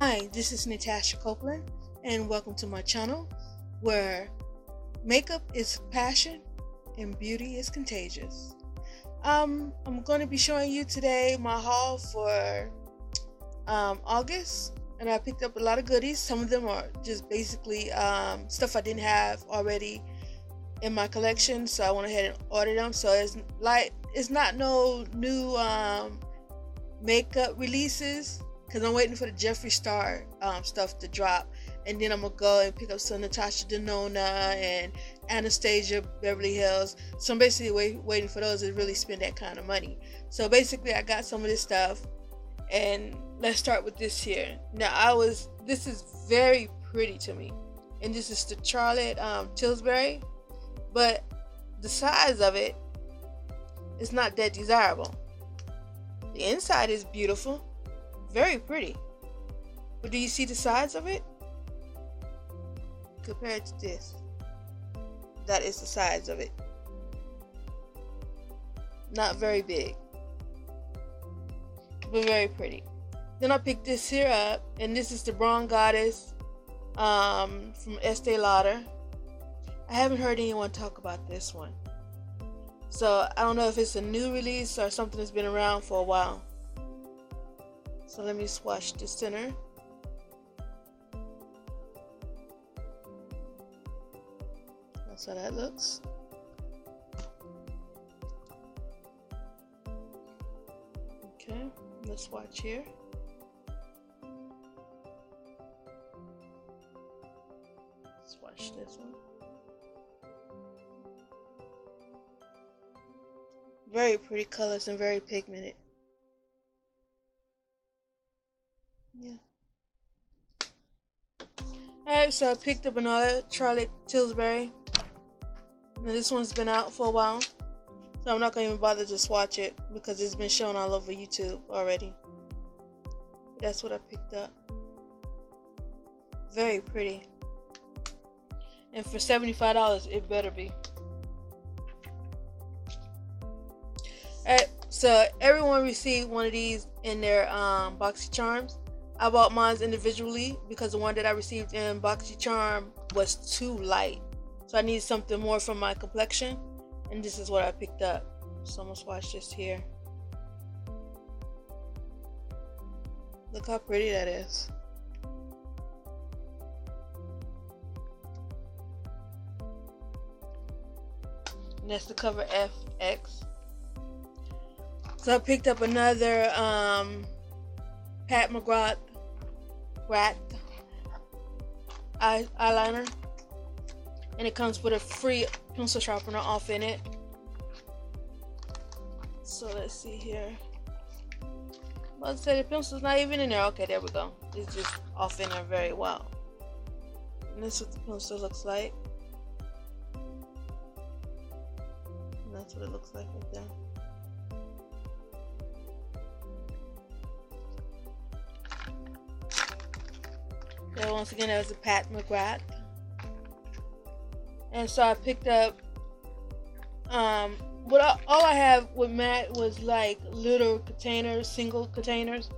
Hi, this is Natasha Copeland, and welcome to my channel where makeup is passion and beauty is contagious. I'm going to be showing you today my haul for August, and I picked up a lot of goodies. Some of them are just basically stuff I didn't have already in my collection, so I went ahead and ordered them. So it's not no new makeup releases, because I'm waiting for the Jeffree Star stuff to drop, and then I'm gonna go and pick up some Natasha Denona and Anastasia Beverly Hills. So I'm basically waiting for those to really spend that kind of money. So basically I got some of this stuff, and let's start with this here. Now this is very pretty to me, and this is the Charlotte Tilbury, but the size of it is not that desirable. The inside is beautiful, very pretty, but do you see the size of it? Compared to this, that is the size of it. Not very big, but very pretty. Then I picked this here up, and this is the Bronze Goddess from Estee Lauder. I haven't heard anyone talk about this one, so I don't know if it's a new release or something that's been around for a while. So let me swatch the center. That's how that looks. Okay, let's swatch here. Swatch this one. Very pretty colors and very pigmented. Yeah. Alright, so I picked up another Charlotte Tilbury. Now this one's been out for a while, so I'm not going to even bother to swatch it because it's been shown all over YouTube already. But that's what I picked up. Very pretty. And for $75, it better be. Alright, so everyone received one of these in their BoxyCharms. I bought mine individually because the one that I received in BoxyCharm was too light. So I needed something more from my complexion, and this is what I picked up. So I'm gonna swatch this here. Look how pretty that is. And that's the cover FX. So I picked up another Pat McGrath eyeliner, and it comes with a free pencil sharpener off in it. So let's see here. Well, I said the pencil's not even in there. Okay, there we go. It's just off in there very well. And this is what the pencil looks like. And that's what it looks like right there. So once again, that was a Pat McGrath. And so I picked up, all I have with MAC was like little containers, single containers.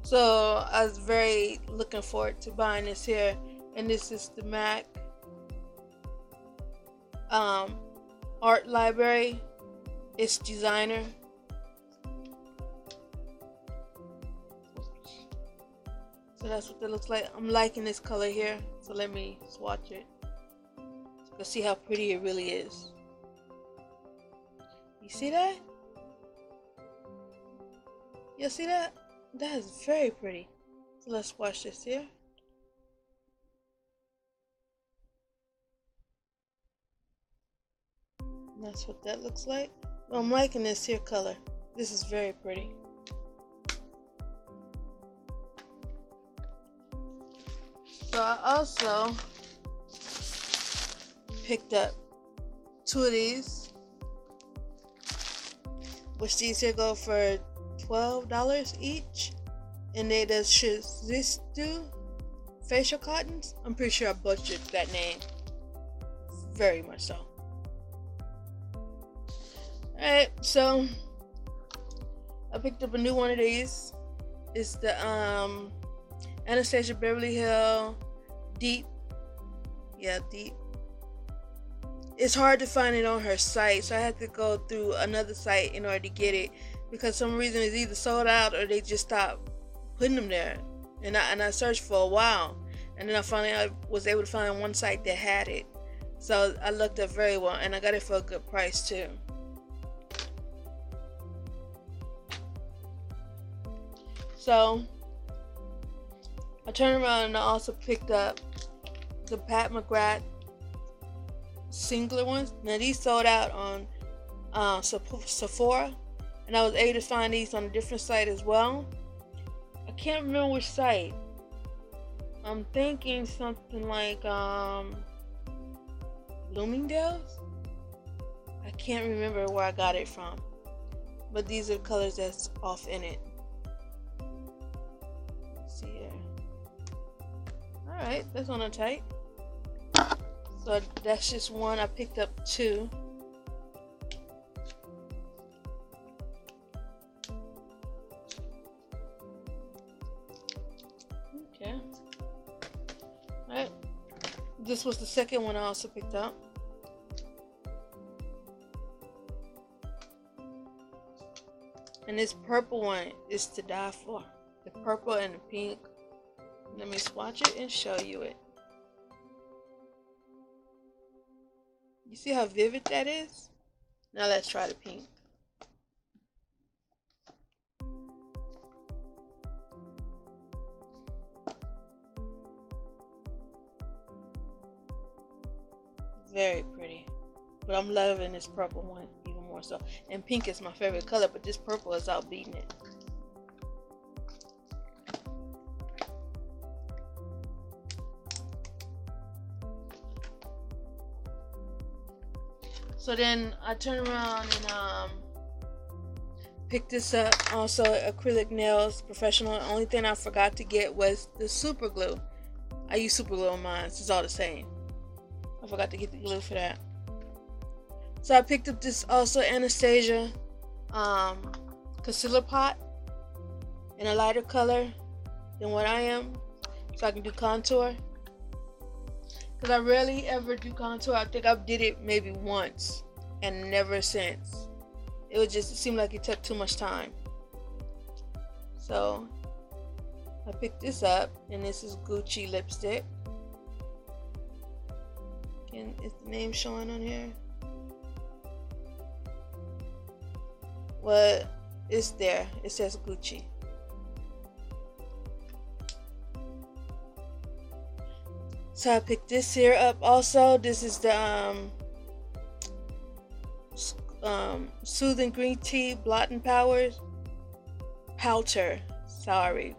So I was very looking forward to buying this here. And this is the MAC Art Library. It's designer. So that's what that looks like. I'm liking this color here, so let me swatch it. So you can see how pretty it really is. You see that? You see that? That is very pretty. So let's swatch this here. And that's what that looks like. Well, I'm liking this here color. This is very pretty. So I also picked up two of these, which these here go for $12 each, and they the Shizisdu facial cottons. I'm pretty sure I butchered that name, very much so. Alright, so I picked up a new one of these. It's the Anastasia Beverly Hills Deep. Yeah, Deep. It's hard to find it on her site, so I had to go through another site in order to get it, because some reason it's either sold out or they just stopped putting them there. And I searched for a while, and then I was able to find one site that had it. So I looked up very well, and I got it for a good price too. So I turned around and I also picked up the Pat McGrath singular ones. Now these sold out on Sephora, and I was able to find these on a different site as well. I can't remember which site. I'm thinking something like Bloomingdale's. I can't remember where I got it from, but these are the colors that's off in it. Let's see here. Alright, that's on a tight. So that's just one. I picked up two. Okay. Alright. This was the second one I also picked up. And this purple one is to die for. The purple and the pink. Let me swatch it and show you it. You see how vivid that is? Now let's try the pink. Very pretty. But I'm loving this purple one even more so. And pink is my favorite color, but this purple is outbeating it. So then I turned around and picked this up. Also, acrylic nails, professional. The only thing I forgot to get was the super glue. I use super glue on mine, so it's all the same. I forgot to get the glue for that. So I picked up this also Anastasia concealer pot in a lighter color than what I am, so I can do contour. Because I rarely ever do contour. I think I did it maybe once and never since. It seemed like it took too much time. So I picked this up, and this is Gucci lipstick. And is the name showing on here? Well, it's there. It says Gucci. So I picked this here up also. This is the Soothing Green Tea Blotting Powder.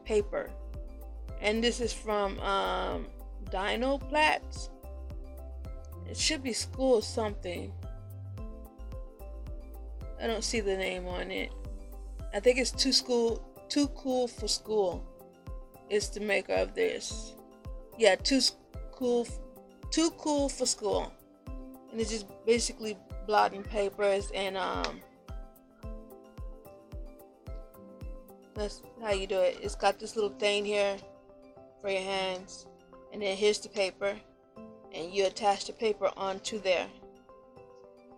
Paper. And this is from Dinoplatz. It should be school something. I don't see the name on it. I think it's Too Cool for School. It's the maker of this. Yeah, Too Cool for School. And it's just basically blotting papers, and that's how you do it. It's got this little thing here for your hands, and then here's the paper, and you attach the paper onto there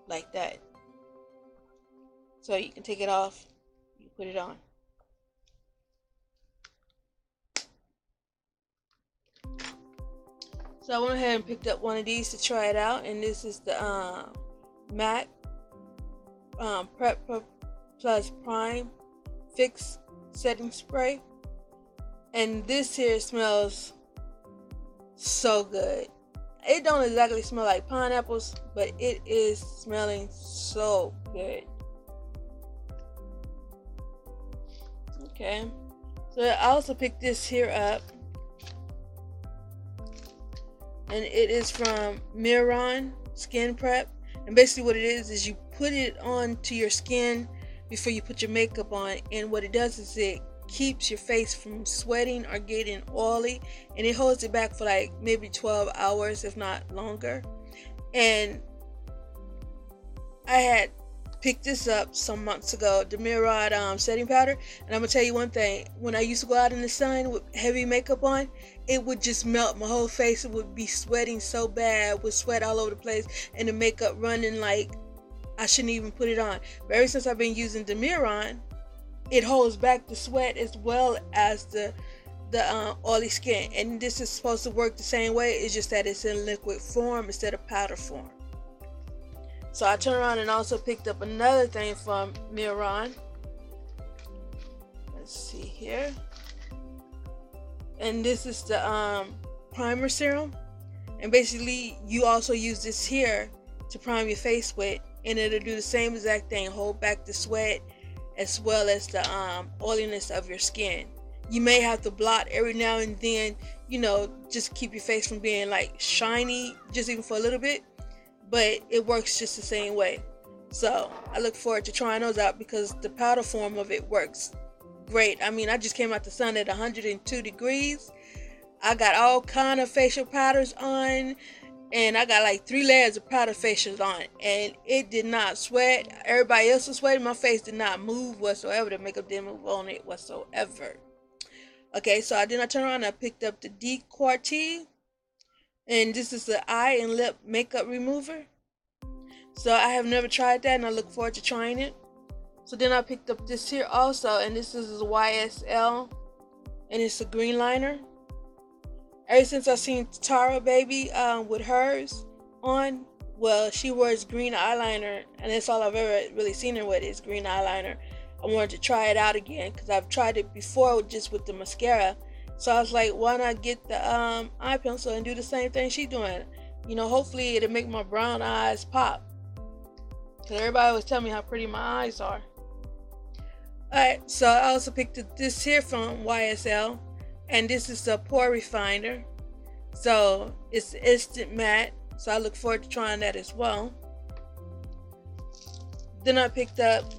like that. So you can take it off, you put it on. So I went ahead and picked up one of these to try it out, and this is the MAC Prep Plus Prime Fix Setting Spray. And this here smells so good. It don't exactly smell like pineapples, but it is smelling so good. Okay, so I also picked this here up, and it is from Miron Skin Prep. And basically what it is you put it onto your skin before you put your makeup on, and what it does is it keeps your face from sweating or getting oily, and it holds it back for like maybe 12 hours if not longer. And I had picked this up some months ago, the Murad setting powder, and I'm gonna tell you one thing. When I used to go out in the sun with heavy makeup on, it would just melt my whole face. It would be sweating so bad, with sweat all over the place, and the makeup running like I shouldn't even put it on. But ever since I've been using the Murad, it holds back the sweat as well as the oily skin. And this is supposed to work the same way. It's just that it's in liquid form instead of powder form. So I turned around and also picked up another thing from Murad. Let's see here. And this is the primer serum. And basically you also use this here to prime your face with, and it'll do the same exact thing, hold back the sweat as well as the oiliness of your skin. You may have to blot every now and then, you know, just keep your face from being like shiny, just even for a little bit, but it works just the same way. So I look forward to trying those out because the powder form of it works great. I mean, I just came out the sun at 102 degrees. I got all kind of facial powders on, and I got like 3 layers of powder facials on, and it did not sweat. Everybody else was sweating. My face did not move whatsoever. The makeup didn't move on it whatsoever. Okay, so I turn around and I picked up the Decoarte, and this is the eye and lip makeup remover. So I have never tried that, and I look forward to trying it. So then I picked up this here also, and this is YSL, and it's a green liner. Ever since I seen Tara baby with hers on, well, she wears green eyeliner, and that's all I've ever really seen her with is green eyeliner. I wanted to try it out again because I've tried it before just with the mascara. So I was like, why not get the eye pencil and do the same thing she's doing? You know, hopefully it'll make my brown eyes pop. Because everybody was telling me how pretty my eyes are. Alright, so I also picked up this here from YSL. And this is a pore refiner. So it's instant matte. So I look forward to trying that as well. Then I picked up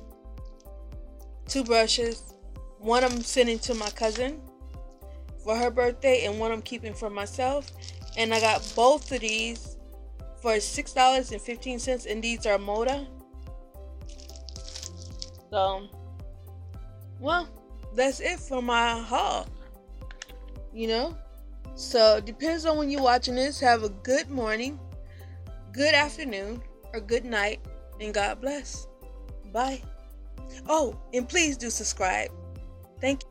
2 brushes. One I'm sending to my cousin for her birthday, and one I'm keeping for myself. And I got both of these for $6.15, and these are Moda. So, well, that's it for my haul. You know, so depends on when you're watching this. Have a good morning, good afternoon, or good night, and God bless. Bye. Oh, and please do subscribe. Thank you.